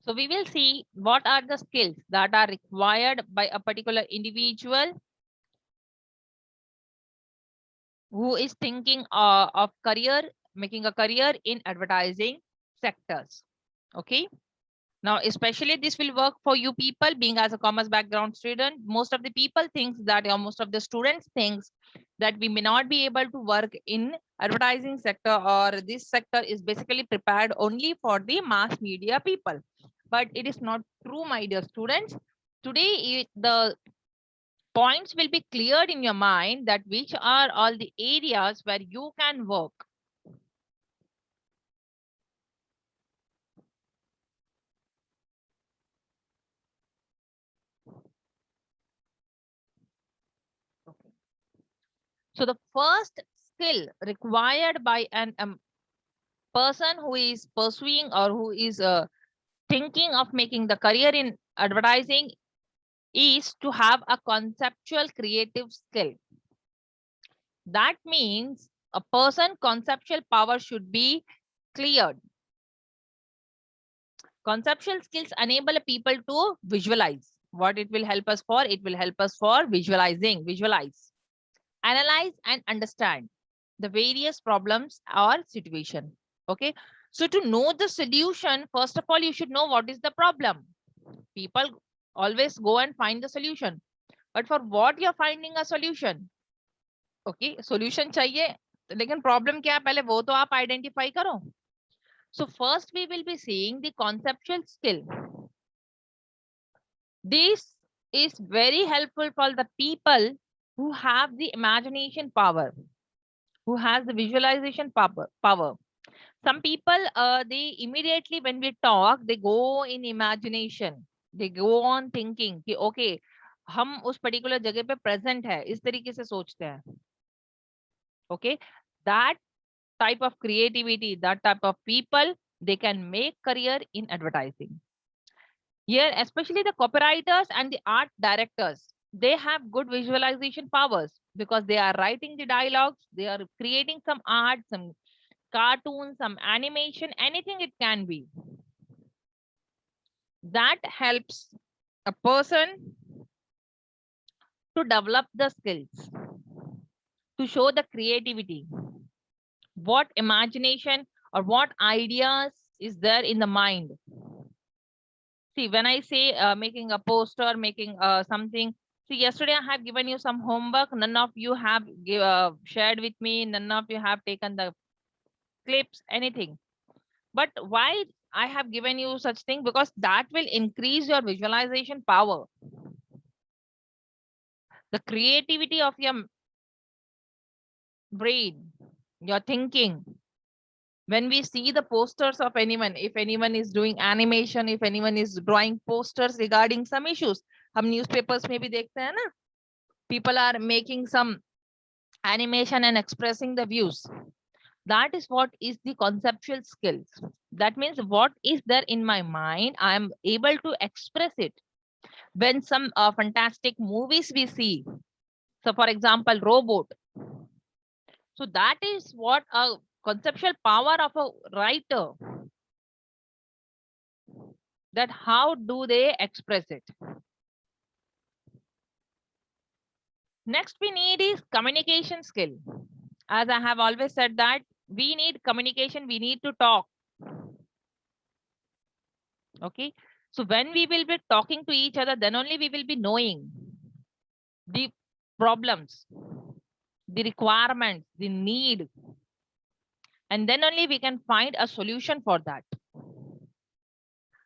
So we will see what are the skills that are required by a particular individual who is thinking of career, making a career in advertising sectors. Okay. Now, especially this will work for you people being as a commerce background student. Most of the people thinks that, or most of the students thinks that we may not be able to work in advertising sector, or this sector is basically prepared only for the mass media people. But it is not true, my dear students. Today, the points will be cleared in your mind that which are all the areas where you can work. So the first skill required by an person who is pursuing or who is thinking of making the career in advertising is to have a conceptual creative skill. That means a person conceptual power should be cleared. Conceptual skills enable people to visualize. What it will help us for? It will help us for visualizing, visualize, analyze and understand the various problems or situation. Okay. So to know the solution, first of all, you should know what is the problem. People always go and find the solution. But for what you're finding a solution? Okay, solution चाहिए, लेकिन problem क्या है पहले वो तो आप identify करो. So first we will be seeing the conceptual skill. This is very helpful for the people who have the imagination power, who has the visualization power. Some people, they immediately when we talk, they go in imagination. They go on thinking कि okay, हम उस particular जगह पे present है, इस तरीके से सोचते हैं. Okay, that type of creativity, that type of people, they can make career in advertising. Here, especially the copywriters and the art directors, they have good visualization powers because they are writing the dialogues, they are creating some art, some cartoons, some animation, anything it can be. That helps a person to develop the skills, to show the creativity, what imagination or what ideas is there in the mind. See, when I say making a poster, making something, see, yesterday I have given you some homework. None of you have shared with me. None of you have taken the clips, anything. But why I have given you such thing? Because that will increase your visualization power, the creativity of your brain, your thinking. When we see the posters of anyone, if anyone is doing animation, if anyone is drawing posters regarding some issues, हम newspapers में भी देखते हैं ना, people are making some animation and expressing the views. That is what is the conceptual skills. That means what is there in my mind, I am able to express it. When some fantastic movies we see, so for example, Robot. So that is what a conceptual power of a writer, that how do they express it. Next we need is communication skill. As I have always said that we need communication, we need to talk. Okay. So when we will be talking to each other, then only we will be knowing the problems, the requirements, the need, and then only we can find a solution for that.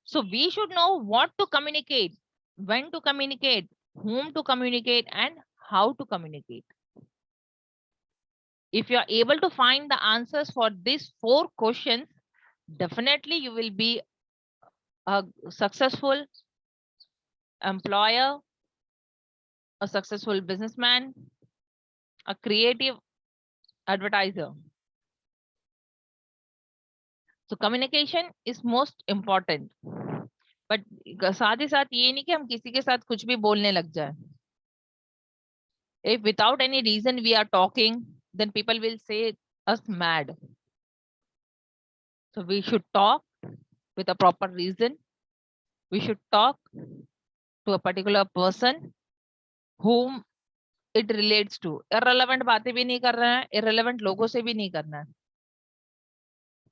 So we should know what to communicate, when to communicate, whom to communicate, and how to communicate. If you are able to find the answers for these 4 questions, definitely you will be a successful employer, a successful businessman, a creative advertiser. So communication is most important. But साथ ही साथ ये नहीं कि हम किसी के साथ कुछ भी बोलने लग जाए. If without any reason we are talking, then people will say us mad. So we should talk with a proper reason. We should talk to a particular person whom it relates to. Irrelevant बातें भी नहीं कर रहे हैं, irrelevant लोगों से भी नहीं करना है.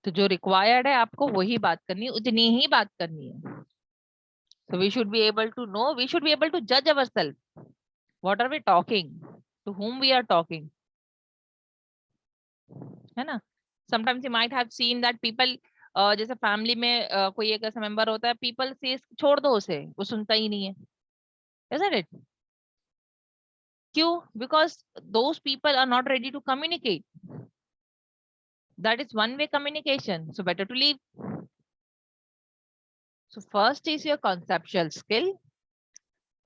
तो जो required है आपको वही बात करनी है, उतनी ही बात करनी है. So we should be able to know, we should be able to judge ourselves. What are we talking? To whom we are talking? है ना? Sometimes you might have seen that people, जैसे फैमिली में कोई एक ऐसा member होता है, people says छोड़ दो उसे, वो सुनता ही नहीं है. Isn't it? क्यों? Because those people are not ready to communicate. That is one-way communication. So better to leave. So first is your conceptual skill.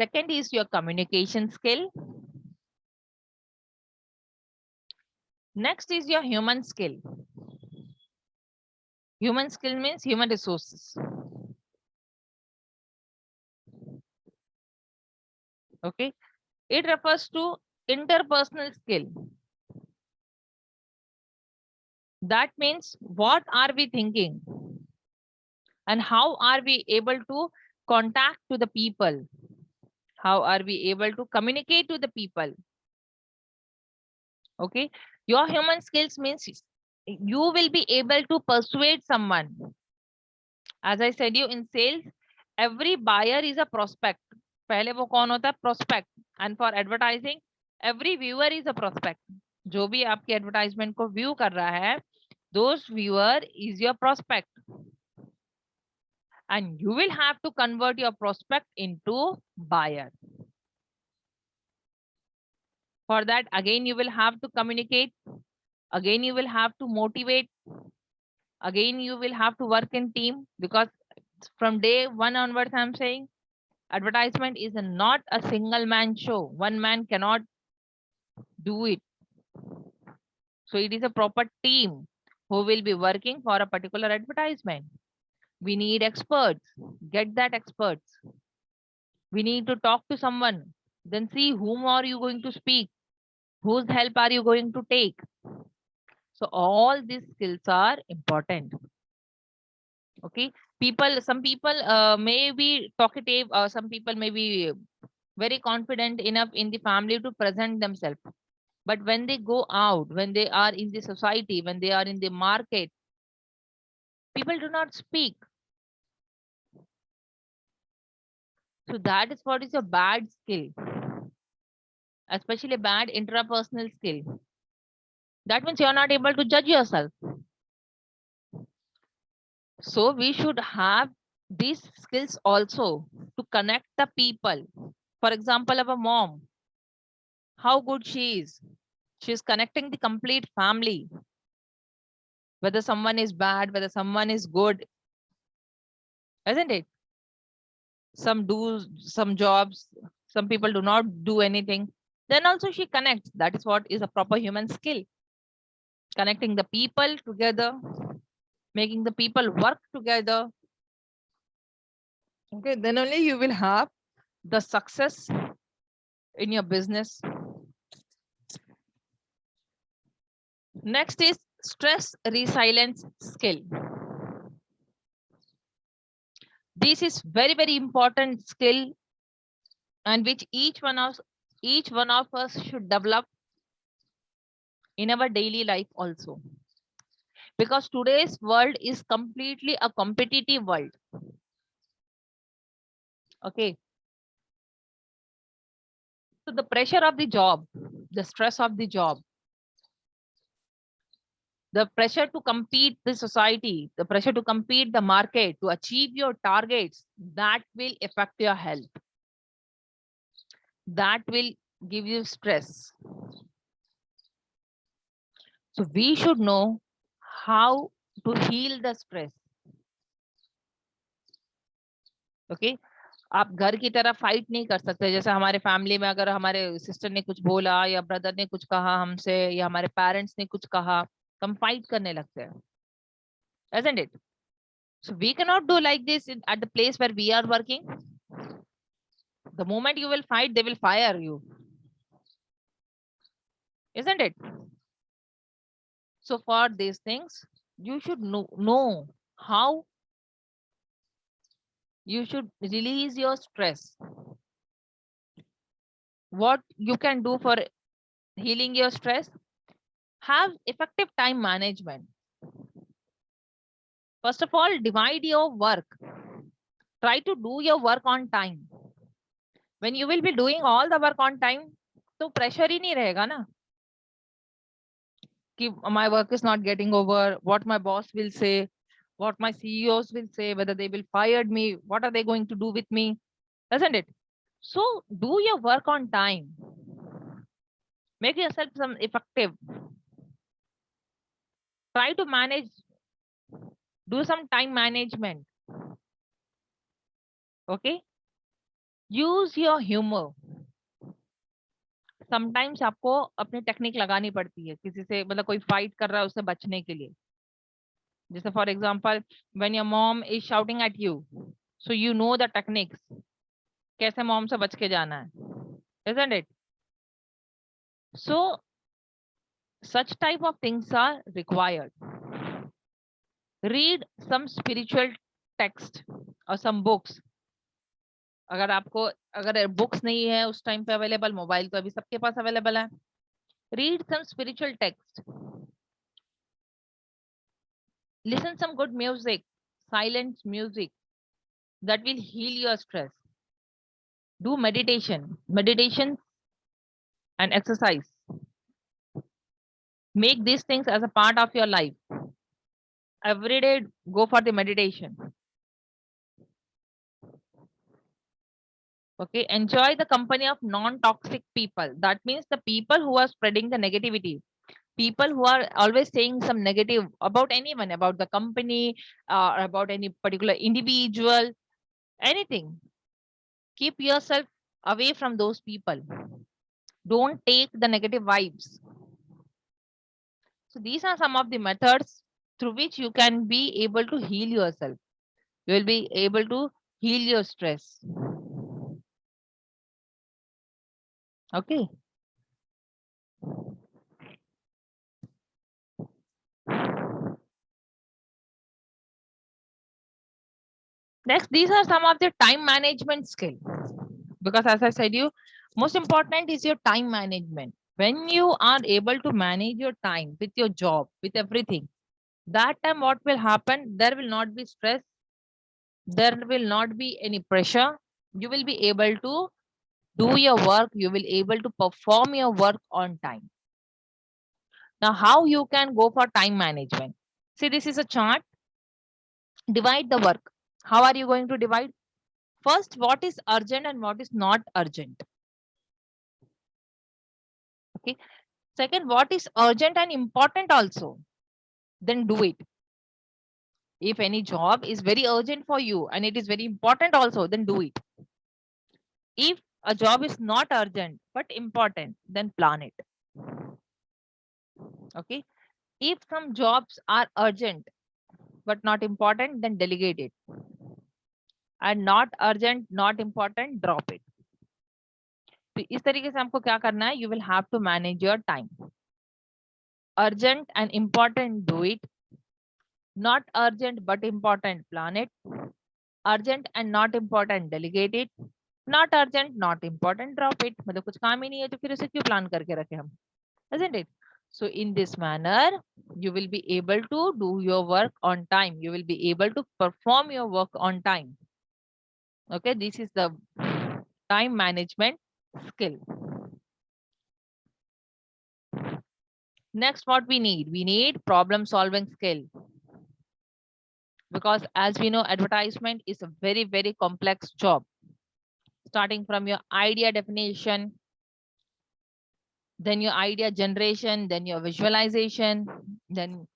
Second is your communication skill. Next is your human skill. Human skill means human resources. Okay. It refers to interpersonal skill. That means what are we thinking? And how are we able to contact to the people? How are we able to communicate to the people? Okay. Your human skills means you will be able to persuade someone. As I said you in sales, every buyer is a prospect. पहले वो कौन होता है? Prospect. And for advertising, every viewer is a prospect. जो भी आपकी advertisement को view कर रहा है, those viewer is your prospect. And you will have to convert your prospect into buyer. For that, again, you will have to communicate. Again, you will have to motivate. Again, you will have to work in team, because from day one onwards, I'm saying advertisement is not a single man show. One man cannot do it. So it is a proper team who will be working for a particular advertisement. We need experts. Get that experts. We need to talk to someone. Then see whom are you going to speak? Whose help are you going to take? So all these skills are important. Okay. Some people may be talkative, or some people may be very confident enough in the family to present themselves. But when they go out, when they are in the society, when they are in the market, people do not speak. So that is what is a bad skill, especially bad intrapersonal skill. That means you are not able to judge yourself. So we should have these skills also to connect the people. For example, of a mom, how good she is. She is connecting the complete family. Whether someone is bad, whether someone is good, isn't it? Some do some jobs, some people do not do anything. Then also she connects. That is what is a proper human skill. Connecting the people together, making the people work together. Okay, then only you will have the success in your business. Next is stress resilience skill. This is very important skill, and which each one of us should develop in our daily life also. Because today's world is completely a competitive world. Okay. So the pressure of the job, the stress of the job, the pressure to compete the society, the pressure to compete the market, to achieve your targets, that will affect your health. That will give you stress. So we should know how to heal the stress. Okay. आप घर की तरह fight नहीं कर सकते. जैसे हमारे family में अगर हमारे सिस्टर ने कुछ बोला या ब्रदर ने कुछ कहा हमसे या हमारे पेरेंट्स ने कुछ कहा, हम फाइट करने लगते हैं. Isn't it? So we cannot do like this at the place where we are working. The moment you will fight, they will fire you. Isn't it? So for these things, you should know how You should release your stress. What you can do for healing your stress? Have effective time management. First of all, divide your work. Try to do your work on time. When you will be doing all the work on time, तो pressure ही नहीं रहेगा ना कि my work is not getting over, what my boss will say, what my CEOs will say, whether they will fire me, what are they going to do with me, isn't it? So do your work on time. Make yourself some effective. Try to manage, do some time management. Okay? Use your humor. Sometimes आपको अपनी technique लगानी पड़ती है किसी से, मतलब कोई fight कर रहा है उससे बचने के लिए. जैसे for example when your mom is shouting at you, so you know the techniques, कैसे मॉम से बच के जाना है, isn't it? So such type of things are required. Read some spiritual text or some books. अगर आपको, अगर books नहीं है उस टाइम पे अवेलेबल, मोबाइल तो अभी सबके पास अवेलेबल है. Read some spiritual text. Listen some good music, silent music that will heal your stress. Do meditation and exercise. Make these things as a part of your life. Every day, go for the meditation. Okay, enjoy the company of non-toxic people. That means the people who are spreading the negativity, people who are always saying some negative about anyone, about the company, about any particular individual, anything. Keep yourself away from those people. Don't take the negative vibes. So these are some of the methods through which you can be able to heal yourself. You will be able to heal your stress. Okay. Next, these are some of the time management skill. Because as I said you, most important is your time management. When you are able to manage your time with your job, with everything, that time what will happen? There will not be stress. There will not be any pressure. You will be able to do your work. You will able to perform your work on time. Now, how you can go for time management? See, this is a chart. Divide the work. How are you going to divide? First, what is urgent and what is not urgent? Okay. Second, what is urgent and important also? Then do it. If any job is very urgent for you and it is very important also, then do it. If a job is not urgent but important, then plan it. Okay. If some jobs are urgent but not important, then delegate it. And not urgent, not important, drop it. तो इस तरीके से हमको क्या करना है? You will have to manage your time. Urgent and important, do it. Not urgent but important, plan it. Urgent and not important, delegate it. Not urgent, not important, drop it. मतलब कुछ काम ही नहीं है तो फिर उसे क्यों प्लान करके रखे हम? Isn't it? So in this manner, you will be able to do your work on time. You will be able to perform your work on time. Okay, this is the time management skill. Next, what we need? We need problem solving skill. Because as we know, advertisement is a very, very complex job. Starting from your idea definition, then your idea generation, then your visualization, then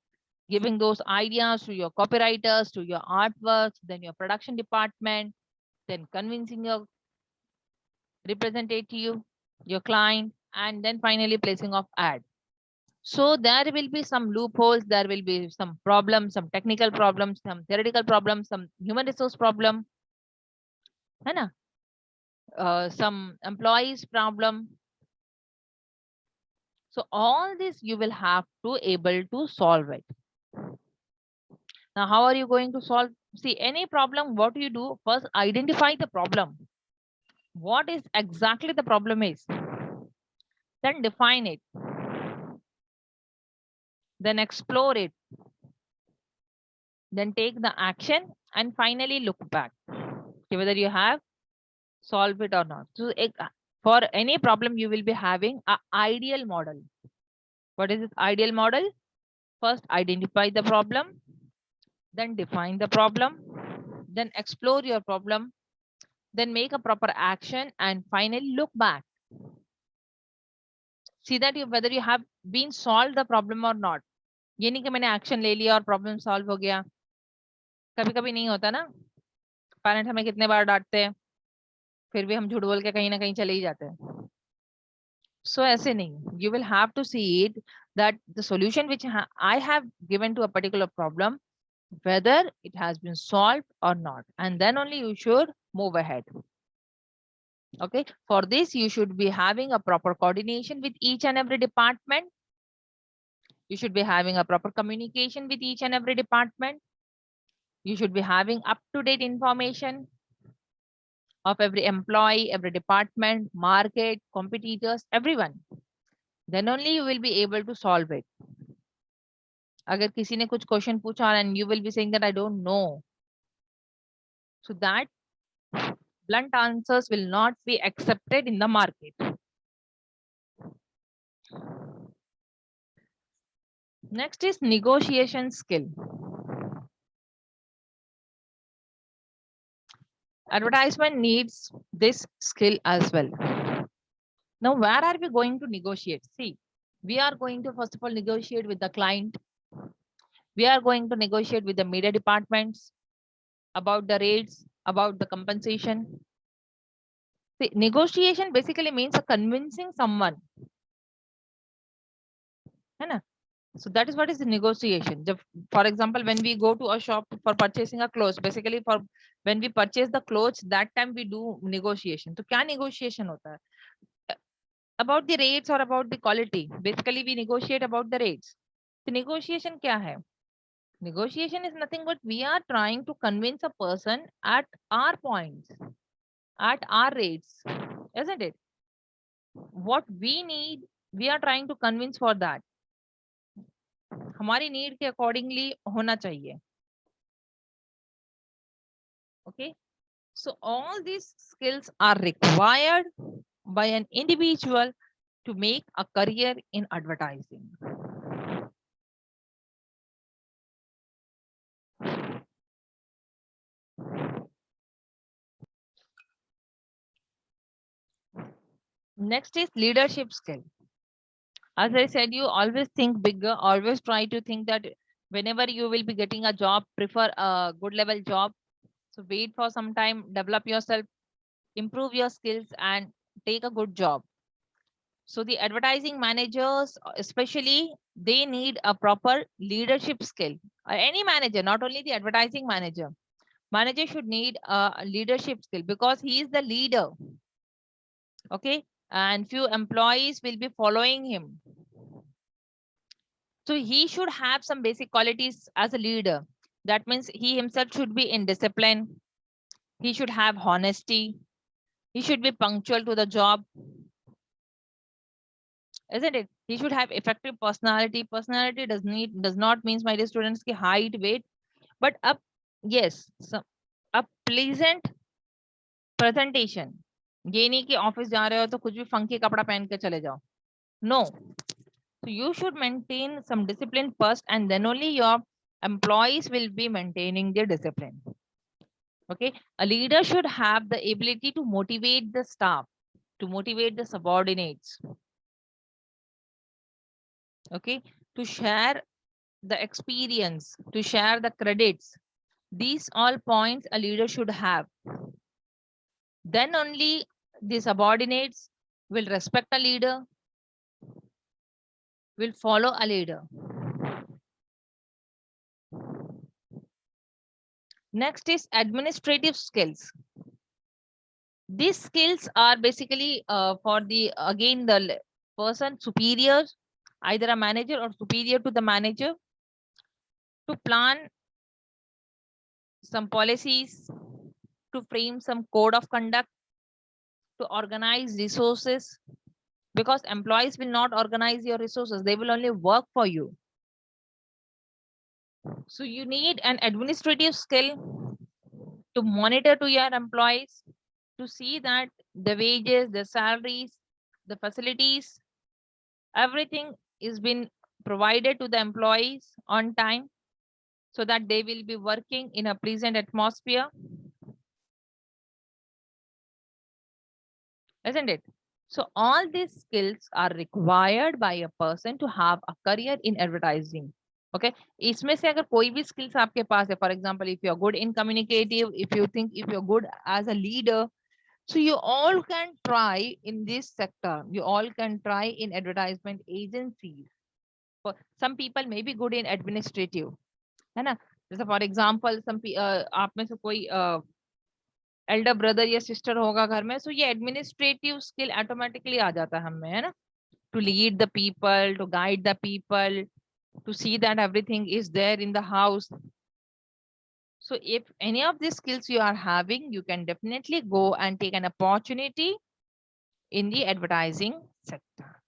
giving those ideas to your copywriters, to your artworks, then your production department, then convincing your representative, your client, and then finally placing of ad. So there will be some loopholes, there will be some problems, some technical problems, some theoretical problems, some human resource problem, है ना? Some employees problem. So all this you will have to able to solve it. Now, how are you going to solve? See, any problem, what you do, first identify the problem. What is exactly the problem is. Then define it. Then explore it. Then take the action and finally look back. Okay, whether you have solved it or not. So for any problem, you will be having an ideal model. What is this ideal model? First, identify the problem, then define the problem, then explore your problem, then make a proper action, and finally look back. See that whether you have been solved the problem or not. ये नहीं कि मैंने action ले लिया और problem solve हो गया. कभी कभी नहीं होता ना. पेरेंट हमें कितने बार डांटते हैं, फिर भी हम झूठ बोल के कहीं ना कहीं चले ही जाते हैं. So ऐसे नहीं. You will have to see it that the solution which I have given to a particular problem, whether it has been solved or not, and then only you should move ahead. Okay, for this you should be having a proper coordination with each and every department. You should be having a proper communication with each and every department. You should be having up-to-date information of every employee, every department, market, competitors, everyone. Then only you will be able to solve it. अगर किसी ने कुछ question पूछा and you will be saying that I don't know, so that blunt answers will not be accepted in the market. Next is negotiation skill. Advertisement needs this skill as well. Now, where are we going to negotiate? See, we are going to first of all negotiate with the client. We are going to negotiate with the media departments about the rates, about the compensation. See, negotiation basically means convincing someone. So that is what is the negotiation. For example, when we go to a shop for purchasing a clothes, basically for when we purchase the clothes, that time we do negotiation. So क्या negotiation होता है? About the rates or about the quality. Basically, we negotiate about the rates. The negotiation क्या है? Negotiation is nothing but we are trying to convince a person at our points, at our rates, isn't it? What we need, we are trying to convince for that. हमारी need के accordingly होना चाहिए. Okay, so all these skills are required by an individual to make a career in advertising. Next is leadership skill. As I said, you always think bigger, always try to think that whenever you will be getting a job, prefer a good level job. So wait for some time, develop yourself, improve your skills, and take a good job. So the advertising managers, especially, they need a proper leadership skill. Any manager, not only the advertising manager. Manager should need a leadership skill because he is the leader. Okay, and few employees will be following him. So he should have some basic qualities as a leader. That means he himself should be in discipline. He should have honesty. He should be punctual to the job. Isn't it? He should have effective personality. Personality does not mean, my dear students, ki height, weight, but yes, a pleasant presentation. ये नहीं कि office जा रहे हो तो कुछ भी funky कपड़ा पहन के चले जाओ. No. So you should maintain some discipline first, and then only your employees will be maintaining their discipline. Okay, a leader should have the ability to motivate the staff, to motivate the subordinates. Okay, to share the experience, to share the credits. These all points a leader should have. Then only the subordinates will respect a leader, will follow a leader. Next is administrative skills. These skills are basically for the, again, the person superior, either a manager or superior to the manager, to plan some policies, to frame some code of conduct, to organize resources, because employees will not organize your resources, they will only work for you. So you need an administrative skill to monitor to your employees, to see that the wages, the salaries, the facilities, everything is been provided to the employees on time, so that they will be working in a pleasant atmosphere, isn't it? So all these skills are required by a person to have a career in advertising. Okay, इसमें से अगर कोई भी skills आपके पास है, for example, if you are good in communicative, if you're good as a leader, so you all can try in this sector. You all can try in advertisement agencies. Some people may be good in administrative, है ना? जैसे for example, आप में से कोई Elder brother या sister होगा घर में, सो ये एडमिनिस्ट्रेटिव स्किल ऑटोमेटिकली आ जाता है हमें, है ना? To lead the people, to guide the people, to see that everything is there in the house. So if any of these skills you are having, you can definitely go and take an opportunity in the advertising sector.